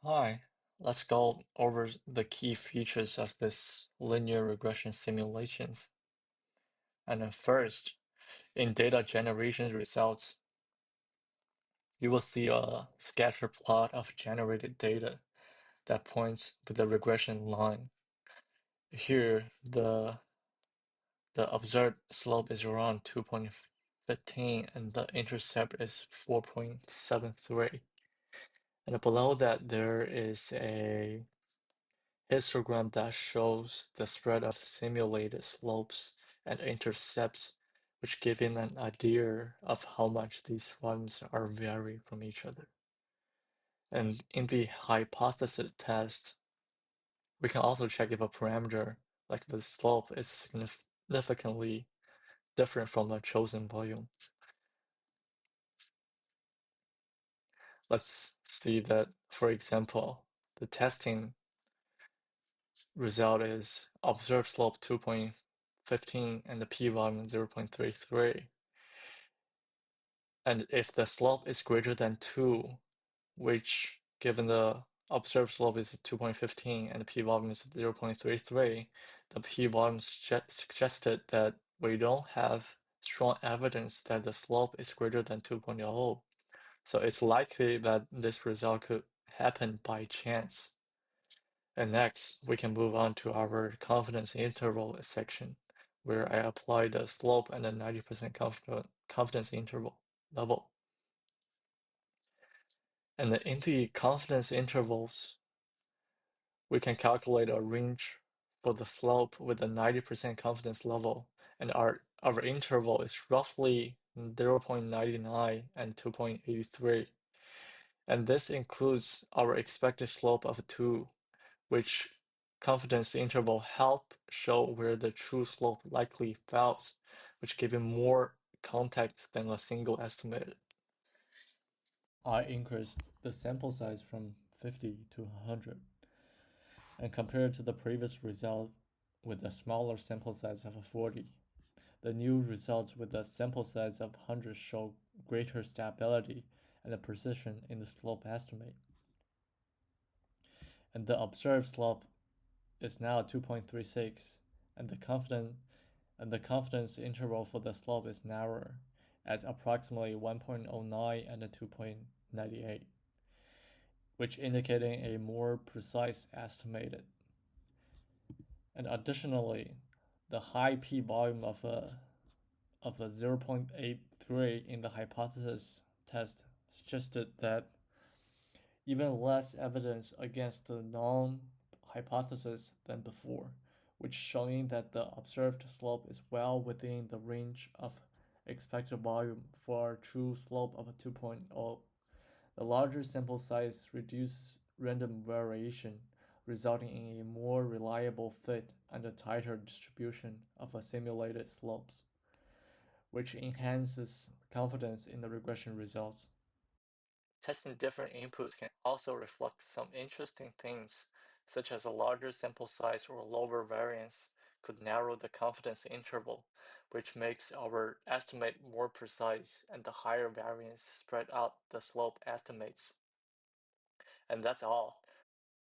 Hi, let's go over the key features of this linear regression simulations. And then first, in data generation results, you will see a scatter plot of generated data that points to the regression line. Here, the observed slope is around 2.15 and the intercept is 4.73. And below that, there is a histogram that shows the spread of simulated slopes and intercepts, which give you an idea of how much these volumes are vary from each other. And in the hypothesis test, we can also check if a parameter like the slope is significantly different from a chosen volume. Let's see that, for example, the testing result is observed slope 2.15 and the p-volume 0.33. And if the slope is greater than 2, which given the observed slope is 2.15 and the p-volume is 0.33, the p-volume suggested that we don't have strong evidence that the slope is greater than 2.0. So it's likely that this result could happen by chance. And next, we can move on to our confidence interval section, where I apply the slope and the 90% confidence interval level. And in the confidence intervals, we can calculate a range for the slope with a 90% confidence level, and our interval is roughly 0.99 and 2.83. And this includes our expected slope of 2, which confidence interval help show where the true slope likely falls, which give you more context than a single estimate. I increased the sample size from 50 to 100, and compared to the previous result with a smaller sample size of 40, the new results with a sample size of 100 show greater stability and precision in the slope estimate. And the observed slope is now 2.36, and the confidence interval for the slope is narrower at approximately 1.09 and 2.98, which indicating a more precise estimate. And additionally, the high p-volume of a 0.83 in the hypothesis test suggested that even less evidence against the known hypothesis than before, which showing that the observed slope is well within the range of expected volume for a true slope of 2.0. The larger sample size reduces random variation, resulting in a more reliable fit and a tighter distribution of simulated slopes, which enhances confidence in the regression results. Testing different inputs can also reflect some interesting things, such as a larger sample size or lower variance could narrow the confidence interval, which makes our estimate more precise, and the higher variance spread out the slope estimates. And that's all.